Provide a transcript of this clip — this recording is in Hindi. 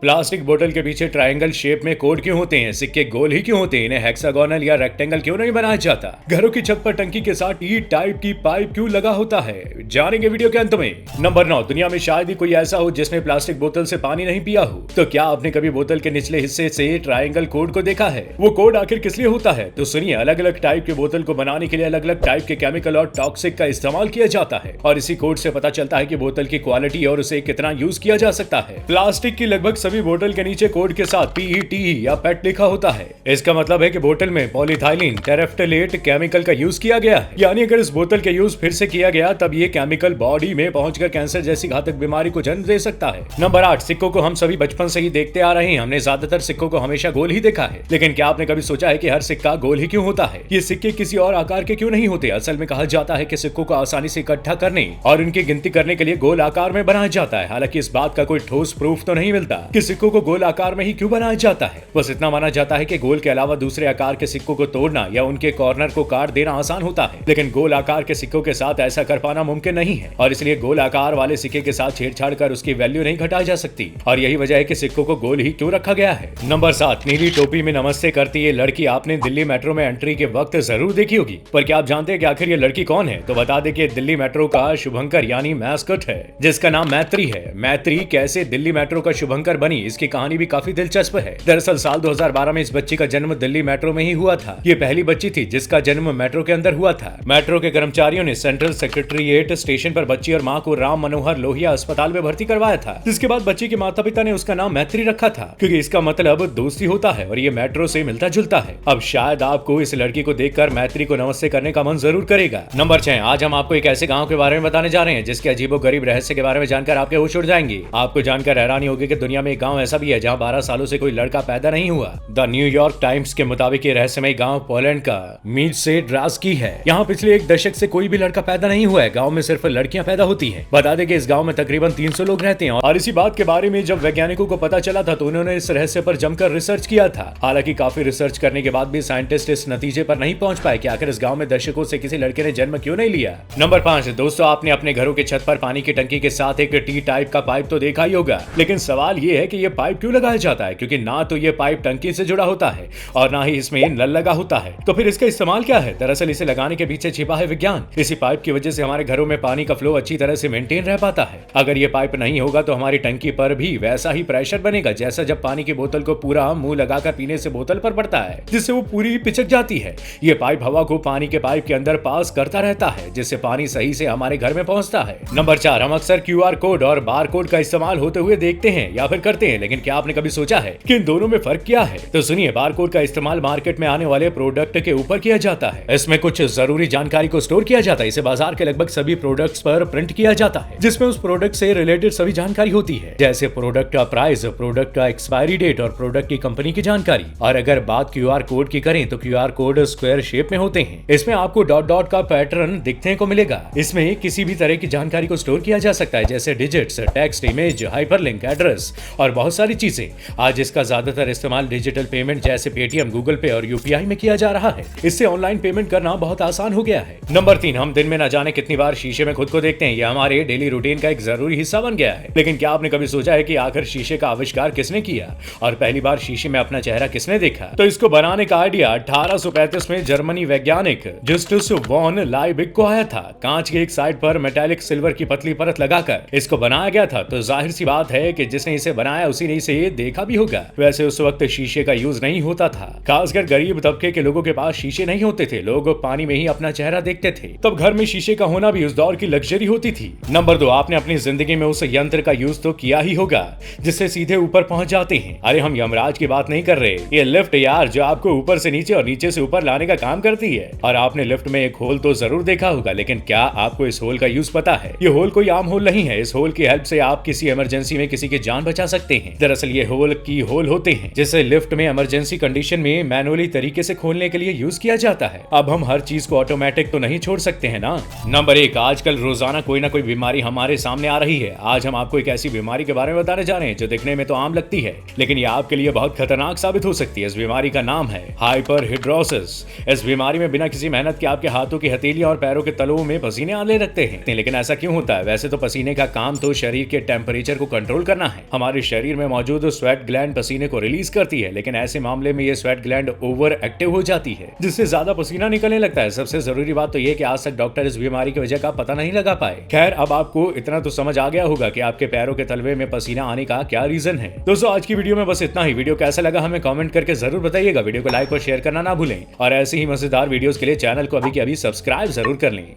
प्लास्टिक बोतल के पीछे ट्रायंगल शेप में कोड क्यों होते हैं? सिक्के गोल ही क्यों होते हैं? इन्हें हेक्सागोनल या रेक्टेंगल क्यों नहीं बनाया जाता? घरों की छत पर टंकी के साथ टी टाइप की पाइप क्यों लगा होता है? जानेंगे वीडियो के अंत में। नंबर 9, दुनिया में शायद ही कोई ऐसा हो जिसने प्लास्टिक बोतल से पानी नहीं पिया हो। तो क्या आपने कभी बोतल के निचले हिस्से से ट्रायंगल कोड को देखा है? वो कोड आखिर किस लिए होता है? तो सुनिए, अलग अलग टाइप के बोतल को बनाने के लिए अलग अलग टाइप के केमिकल और टॉक्सिक का इस्तेमाल किया जाता है और इसी कोड से पता चलता है कि बोतल की क्वालिटी और उसे कितना यूज किया जा सकता है। प्लास्टिक की लगभग सभी बोतल के नीचे कोड के साथ PET या PET लिखा होता है। इसका मतलब है कि बोतल में पॉलीथाइलिन टेरेफ्थलेट केमिकल का यूज किया गया है। यानी अगर इस बोतल के यूज फिर से किया गया तब ये केमिकल बॉडी में पहुंचकर कैंसर जैसी घातक बीमारी को जन्म दे सकता है। नंबर 8, सिक्कों को हम सभी बचपन से ही देखते आ रहे हैं। हमने ज्यादातर सिक्कों को हमेशा गोल ही देखा है, लेकिन क्या आपने कभी सोचा है कि हर सिक्का गोल ही क्यों होता है? ये सिक्के किसी और आकार के क्यों नहीं होते? असल में कहा जाता है कि सिक्कों को आसानी से इकट्ठा करने और उनकी गिनती करने के लिए गोल आकार में बनाया जाता है। हालांकि इस बात का कोई ठोस प्रूफ तो नहीं मिलता कि सिक्कों को गोल आकार में ही क्यों बनाया जाता है। बस इतना माना जाता है कि गोल के अलावा दूसरे आकार के सिक्कों को तोड़ना या उनके कॉर्नर को काट देना आसान होता है, लेकिन गोल आकार के सिक्कों के साथ ऐसा कर पाना मुमकिन नहीं है और इसलिए गोल आकार वाले सिक्के के साथ छेड़छाड़ कर उसकी वैल्यू नहीं घटाई जा सकती और यही वजह है कि सिक्कों को गोल ही क्यों रखा गया है। नंबर 7, नीली टोपी में नमस्ते करती ये लड़की आपने दिल्ली मेट्रो में एंट्री के वक्त जरूर देखी होगी, पर क्या आप जानते हैं कि आखिर ये लड़की कौन है? तो बता दें कि दिल्ली मेट्रो का शुभंकर यानी मैस्कट है, जिसका नाम मैत्री है। मैत्री कैसे दिल्ली मेट्रो का शुभंकर बनी, इसकी कहानी भी काफी दिलचस्प है। दरअसल साल 2012 में इस बच्ची का जन्म दिल्ली मेट्रो में ही हुआ था। ये पहली बच्ची थी जिसका जन्म मेट्रो के अंदर हुआ था। मेट्रो के कर्मचारियों ने सेंट्रल सेक्रेटरीट स्टेशन पर बच्ची और मां को राम मनोहर लोहिया अस्पताल में भर्ती करवाया था, जिसके बाद बच्ची के माता पिता ने उसका नाम मैत्री रखा था, क्योंकि इसका मतलब दोस्ती होता है और ये मेट्रो से मिलता जुलता है। अब शायद आपको इस लड़की को देखकर मैत्री को नमस्ते करने का मन जरूर करेगा। नंबर 6, आज हम आपको एक ऐसे गाँव के बारे में बताने जा रहे हैं जिसके अजीबोगरीब रहस्य के बारे में जानकर आपके होश उड़ जाएंगे। आपको जानकर हैरानी होगी कि दुनिया में एक गाँव ऐसा भी है जहाँ 12 सालों से कोई लड़का पैदा नहीं हुआ। द न्यूयॉर्क टाइम्स के मुताबिक ये रहस्यमय गाँव पोलैंड का मीटसेड्रास्की है। यहाँ पिछले एक दशक से कोई भी लड़का पैदा नहीं हुआ है। गाँव में सिर्फ लड़कियां पैदा होती हैं। बता दें कि इस गाँव में तकरीबन 300 लोग रहते हैं और इसी बात के बारे में जब वैज्ञानिकों को पता चला था तो उन्होंने इस रहस्य पर जमकर रिसर्च किया था। हालांकि काफी रिसर्च करने के बाद भी साइंटिस्ट इस नतीजे पर नहीं पहुंच पाए कि आखिर इस गाँव में दशकों से किसी लड़के ने जन्म क्यों नहीं लिया। नंबर 5, दोस्तों आपने अपने घरों की छत पर पानी की टंकी के साथ एक टी टाइप का पाइप तो देखा ही होगा, लेकिन सवाल ये है कि ये पाइप क्यों लगाया जाता है? क्योंकि ना तो ये पाइप टंकी से जुड़ा होता है और ना ही इसमें नल लगा होता है। तो फिर इसका इस्तेमाल क्या है? दरअसल इसे लगाने के पीछे छिपा है विज्ञान। इसी पाइप की वजह से हमारे घरों में पानी का फ्लो अच्छी तरह से मेंटेन रह पाता है। अगर ये पाइप नहीं होगा तो हमारी टंकी पर भी वैसा ही प्रेशर बनेगा जैसा जब पानी की बोतल को पूरा मुंह लगाकर पीने से बोतल पर पड़ता है, जिससे वो पूरी पिचक जाती है। ये पाइप हवा को पानी के पाइप के अंदर पास करता रहता है, जिससे पानी सही से हमारे घर में पहुंचता है। नंबर 4, हम अक्सर QR कोड और बार कोड का इस्तेमाल होते हुए देखते हैं या फिर करते हैं, लेकिन क्या आपने कभी सोचा है कि इन दोनों में फर्क क्या है? तो सुनिए, बार कोड का इस्तेमाल मार्केट में आने वाले प्रोडक्ट के ऊपर किया जाता है। इसमें कुछ जरूरी जानकारी को स्टोर किया जाता है। इसे बाजार के लगभग सभी प्रोडक्ट्स पर प्रिंट किया जाता है, जिसमें उस प्रोडक्ट से रिलेटेड सभी जानकारी होती है, जैसे प्रोडक्ट का प्राइस, प्रोडक्ट का एक्सपायरी डेट और प्रोडक्ट की कंपनी की जानकारी। और अगर बात QR कोड की करें तो QR कोड स्क्वायर शेप में होते हैं। इसमें आपको डॉट डॉट का पैटर्न दिखने को मिलेगा। इसमें किसी भी तरह की जानकारी को स्टोर किया जा सकता है, जैसे digits, text, image, hyperlink, address और बहुत सारी चीजें। आज इसका ज्यादातर इस्तेमाल डिजिटल पेमेंट जैसे पेटीएम, गूगल पे और UPI में किया जा रहा है। इससे ऑनलाइन पेमेंट करना बहुत आसान हो गया है। नंबर 3, हम दिन में न जाने कितनी बार शीशे में खुद को देखते हैं। यह हमारे डेली रूटीन का एक जरूरी हिस्सा बन गया है। लेकिन क्या आपने कभी सोचा है कि आखिर शीशे का आविष्कार किसने किया और पहली बार शीशे में अपना चेहरा किसने देखा? तो इसको बनाने का आइडिया 1835 में जर्मनी वैज्ञानिक जस्टिस वॉन लाइबनिट्ज को आया था। कांच के एक साइड पर मेटालिक सिल्वर की पतली परत लगाकर इसको बनाया गया था। तो जाहिर सी बात है कि जिसने इसे बनाया उसी ने इसे देखा भी होगा। वैसे उस वक्त शीशे का यूज नहीं होता था, खासकर गरीब तबके के लोगों के पास शीशे नहीं होते थे। लोग पानी में ही अपना चेहरा देखते थे। तब घर में शीशे का होना भी उस दौर की लग्जरी होती थी। नंबर 2, आपने अपनी जिंदगी में उस यंत्र का यूज तो किया ही होगा जिससे सीधे ऊपर पहुंच जाते हैं। अरे हम यमराज की बात नहीं कर रहे, ये लिफ्ट यार, जो आपको ऊपर से नीचे और नीचे से ऊपर लाने का काम करती है। और आपने लिफ्ट में एक होल तो जरूर देखा होगा, लेकिन क्या आपको इस होल का यूज पता है? ये होल कोई आम होल नहीं है। इस होल की हेल्प से आप किसी इमरजेंसी में किसी की जान बचा सकते हैं। दरअसल ये होल की होल होते हैं जिसे लिफ्ट में इमरजेंसी कंडीशन में मैनुअली तरीके से खोलने के लिए यूज किया जाता है। अब हम हर चीज को ऑटोमेटिक तो नहीं छोड़ सकते हैं ना। नंबर 1, आजकल रोजाना कोई ना कोई बीमारी हमारे सामने आ रही है। आज हम आपको एक ऐसी बीमारी के बारे में बताने जा रहे हैं जो दिखने में तो आम लगती है, लेकिन ये आपके लिए बहुत खतरनाक साबित हो सकती है। इस बीमारी का नाम है हाइपरहिड्रोसिस। इस बीमारी में बिना किसी मेहनत के आपके हाथों की हथेलियां और पैरों के तलुओं में पसीने आने लगते हैं। लेकिन ऐसा क्यों होता है? वैसे तो पसीने का काम तो शरीर के टेम्परेचर को कंट्रोल करना है। हमारे शरीर में मौजूद स्वेट ग्लैंड पसीने को रिलीज करती है, लेकिन ऐसे मामले में ये स्वेट ग्लैंड ओवर एक्टिव हो जाती है, जिससे ज्यादा पसीना निकलने लगता है। सबसे जरूरी बात तो ये कि आज तक डॉक्टर इस बीमारी की वजह का पता नहीं लगा पाए। खैर, अब आपको इतना तो समझ आ गया होगा कि आपके पैरों के तलवे में पसीना आने का क्या रीजन है। दोस्तों, आज की वीडियो में बस इतना ही। वीडियो कैसा लगा हमें कमेंट करके जरूर बताइएगा। वीडियो को लाइक और शेयर करना ना भूलें और ऐसे ही मजेदार वीडियोस के लिए चैनल को अभी के अभी सब्सक्राइब जरूर कर लें।